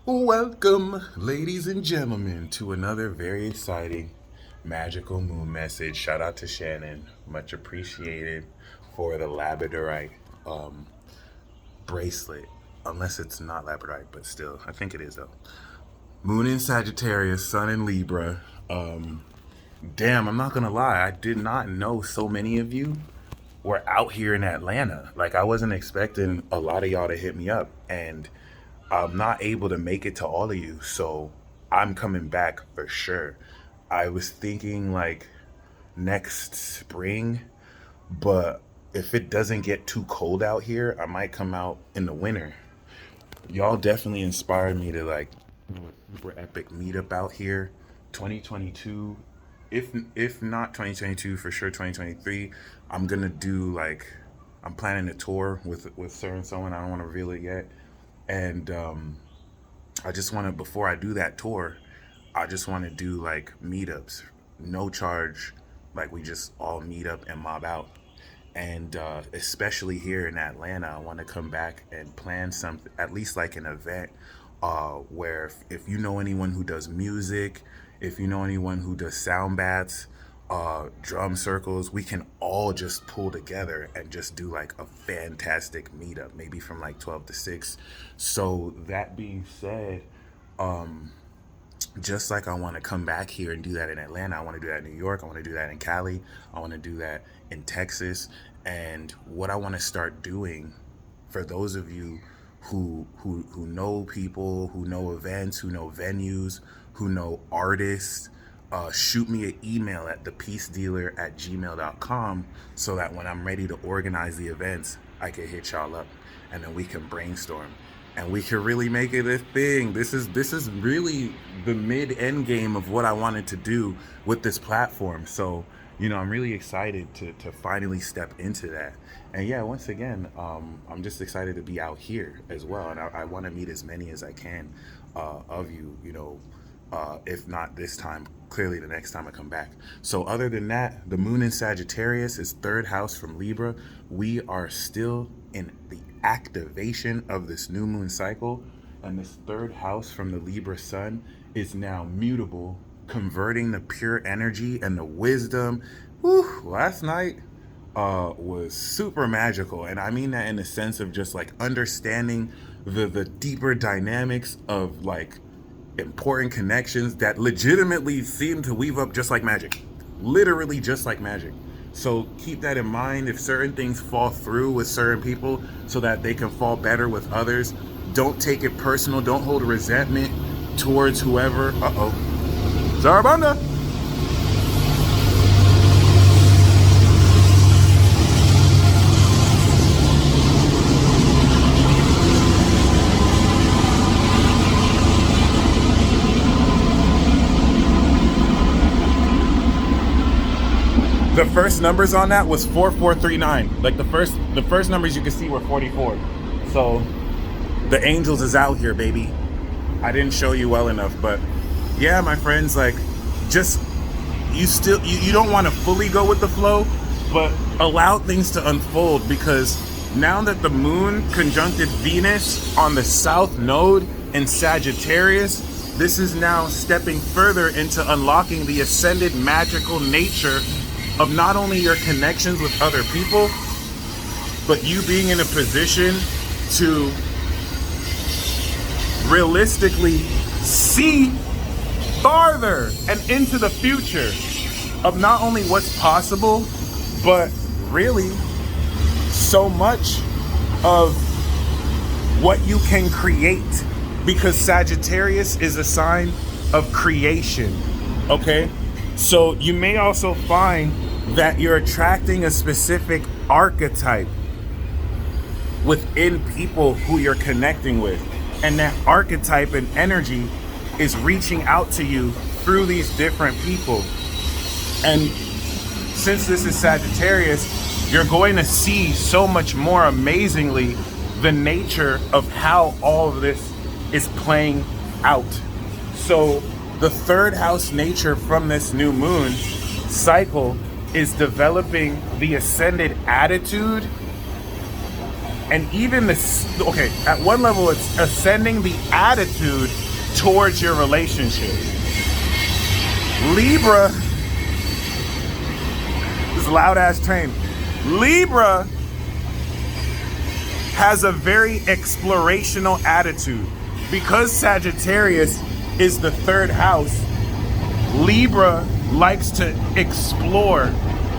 Welcome, ladies and gentlemen, to another very exciting magical moon message. Shout out to Shannon, much appreciated for the labradorite um, bracelet. Unless it's not labradorite, but still, I think it is though. Moon in Sagittarius, Sun in Libra. Damn, I'm not gonna lie, I did not know so many of you were out here in Atlanta. Like, I wasn't expecting a lot of y'all to hit me up, and I'm not able to make it to all of you, so I'm coming back for sure. I was thinking like next spring, but if it doesn't get too cold out here, I might come out in the winter. Y'all definitely inspired me to like do a super epic meetup out here. 2022, if not 2022, for sure 2023. I'm gonna do like, I'm planning a tour with Sir and someone. I don't want to reveal it yet, and I just want to, before I do that tour, I just want to do like meetups, no charge, like we just all meet up and mob out. And especially here in Atlanta, I want to come back and plan something, at least like an event, where if you know anyone who does music, if you know anyone who does sound bats, drum circles, we can all just pull together and just do like a fantastic meetup, maybe from like 12 to 6. So that being said, just like I want to come back here and do that in Atlanta, I want to do that in New York, I want to do that in Cali, I want to do that in Texas. And what I want to start doing, for those of you who know people, who know events, who know venues, who know artists, shoot me an email at thepeacedealer@gmail.com, so that when I'm ready to organize the events, I can hit y'all up and then we can brainstorm and we can really make it a thing. This is really the mid-end game of what I wanted to do with this platform. So, I'm really excited to finally step into that. And yeah, once again, I'm just excited to be out here as well. And I want to meet as many as I can of you, if not this time, clearly the next time I come back. So other than that, the moon in Sagittarius is third house from Libra. We are still in the activation of this new moon cycle. And this third house from the Libra sun is now mutable, converting the pure energy and the wisdom. Whew, last night was super magical. And I mean that in the sense of just like understanding the deeper dynamics of like important connections that legitimately seem to weave up just like magic. Literally just like magic. So keep that in mind if certain things fall through with certain people, so that they can fall better with others. Don't take it personal. Don't hold a resentment towards whoever. Zarabanda. The first numbers on that was 4439. Like the first numbers you could see were 44. So the angels is out here, baby. I didn't show you well enough, but yeah, my friends, like, just you don't want to fully go with the flow, but allow things to unfold, because now that the moon conjuncted Venus on the south node in Sagittarius, this is now stepping further into unlocking the ascended magical nature of not only your connections with other people, but you being in a position to realistically see farther and into the future of not only what's possible, but really so much of what you can create, because Sagittarius is a sign of creation. Okay, so you may also find that you're attracting a specific archetype within people who you're connecting with, and that archetype and energy is reaching out to you through these different people. And since this is Sagittarius, you're going to see so much more amazingly the nature of how all of this is playing out. So the third house nature from this new moon cycle is developing the ascended attitude And even this, okay, at one level, it's ascending the attitude towards your relationship. Libra, this loud ass train. Libra has a very explorational attitude. Because Sagittarius is the third house, Libra likes to explore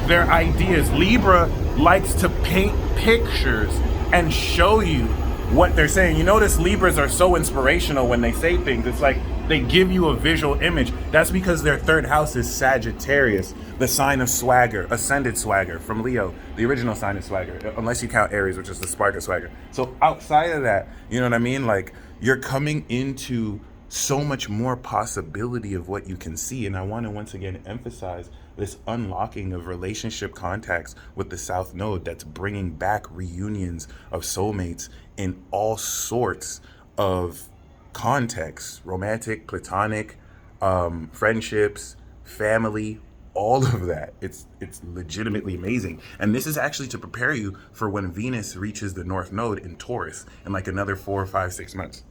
their ideas. Libra likes to paint pictures and show you what they're saying. You notice Libras are so inspirational when they say things. It's like they give you a visual image. That's because their third house is Sagittarius, the sign of swagger, ascended swagger from Leo, the original sign of swagger, unless you count Aries, which is the spark of swagger. So outside of that, you know what I mean? Like, you're coming into so much more possibility of what you can see. And I want to once again emphasize this unlocking of relationship contacts with the South Node that's bringing back reunions of soulmates in all sorts of contexts, romantic, platonic, friendships, family, all of that. It's legitimately amazing. And this is actually to prepare you for when Venus reaches the North Node in Taurus in like another 4 or 5, 6 months.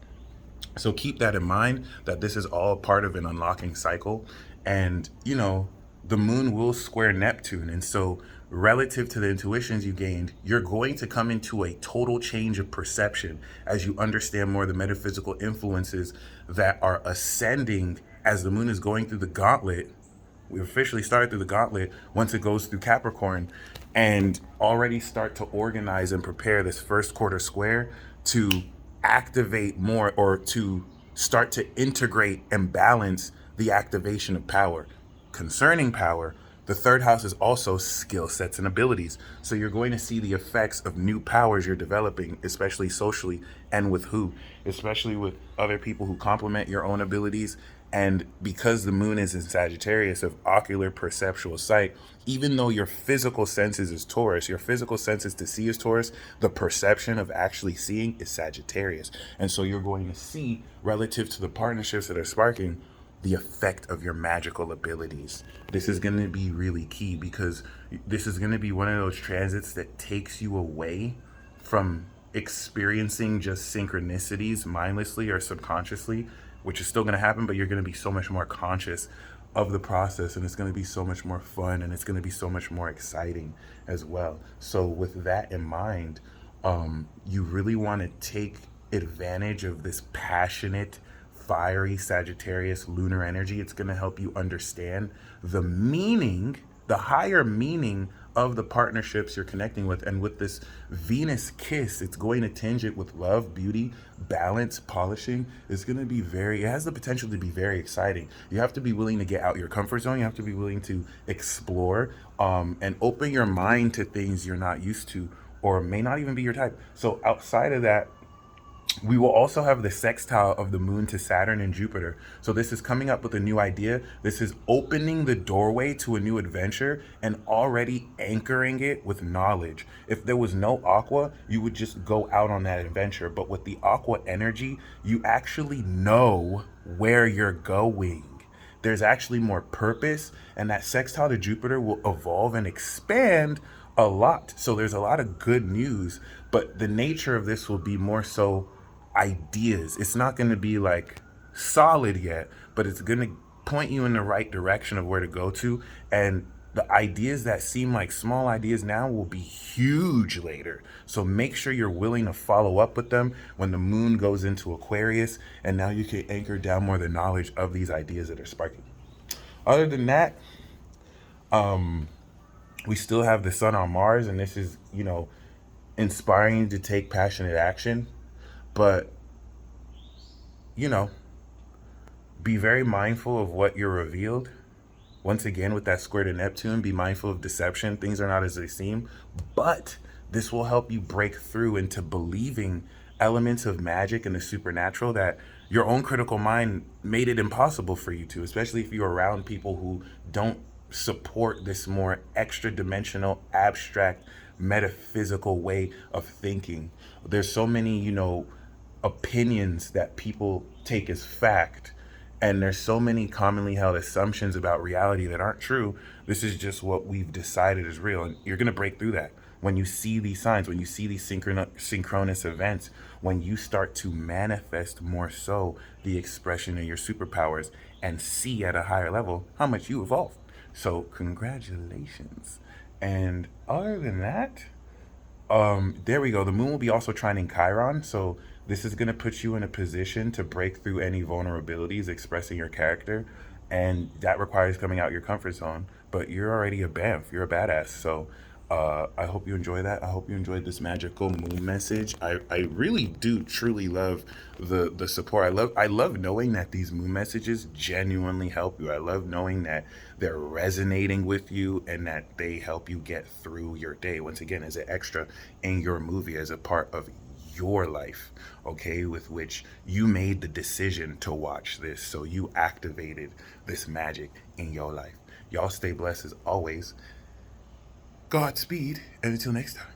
So keep that in mind, that this is all part of an unlocking cycle. And, you know, the moon will square Neptune. And so relative to the intuitions you gained, you're going to come into a total change of perception as you understand more of the metaphysical influences that are ascending as the moon is going through the gauntlet. We officially started through the gauntlet once it goes through Capricorn, and already start to organize and prepare this first quarter square to activate more, or to start to integrate and balance the activation of power. Concerning power, the third house is also skill sets and abilities. So you're going to see the effects of new powers you're developing, especially socially, and with who, especially with other people who complement your own abilities. And because the moon is in Sagittarius of ocular perceptual sight, even though your physical senses is Taurus, your physical senses to see is Taurus, the perception of actually seeing is Sagittarius. And so you're going to see, relative to the partnerships that are sparking, the effect of your magical abilities. This is going to be really key, because this is going to be one of those transits that takes you away from experiencing just synchronicities mindlessly or subconsciously, which is still going to happen, but you're going to be so much more conscious of the process, and it's going to be so much more fun, and it's going to be so much more exciting as well. So with that in mind, you really want to take advantage of this passionate, fiery Sagittarius lunar energy. It's going to help you understand the meaning, the higher meaning of the partnerships you're connecting with. And with this Venus kiss, it's going to tinge it with love, beauty, balance, polishing. It's going to be it has the potential to be very exciting. You have to be willing to get out your comfort zone. You have to be willing to explore and open your mind to things you're not used to, or may not even be your type. So outside of that, we will also have the sextile of the moon to Saturn and Jupiter. So this is coming up with a new idea. This is opening the doorway to a new adventure and already anchoring it with knowledge. If there was no Aqua, you would just go out on that adventure. But with the Aqua energy, you actually know where you're going. There's actually more purpose, and that sextile to Jupiter will evolve and expand a lot. So there's a lot of good news, but the nature of this will be more so ideas. It's not going to be like solid yet, but it's going to point you in the right direction of where to go to. And the ideas that seem like small ideas now will be huge later. So make sure you're willing to follow up with them when the moon goes into Aquarius, and now you can anchor down more the knowledge of these ideas that are sparking. Other than that, we still have the sun on Mars, and this is, you know, inspiring you to take passionate action. But, you know, be very mindful of what you're revealed. Once again, with that square to Neptune, be mindful of deception. Things are not as they seem. But this will help you break through into believing elements of magic and the supernatural that your own critical mind made it impossible for you to, especially if you're around people who don't support this more extra dimensional, abstract, metaphysical way of thinking. There's so many, you know, opinions that people take as fact, and there's so many commonly held assumptions about reality that aren't true. This is just what we've decided is real, and you're going to break through that. when you see these signs, when you see these synchronous events, when you start to manifest more so the expression of your superpowers and see at a higher level how much you evolved. So, congratulations. And other than that, there we go. The moon will be also trining Chiron, so this is going to put you in a position to break through any vulnerabilities expressing your character, and that requires coming out your comfort zone. But you're already a BAMF. You're a badass. So I hope you enjoy that. I hope you enjoyed this magical moon message. I really do truly love the support. I love knowing that these moon messages genuinely help you. I love knowing that they're resonating with you and that they help you get through your day. Once again, as an extra in your movie, as a part of your life, okay, with which you made the decision to watch this. So you activated this magic in your life. Y'all stay blessed as always. Godspeed, and until next time.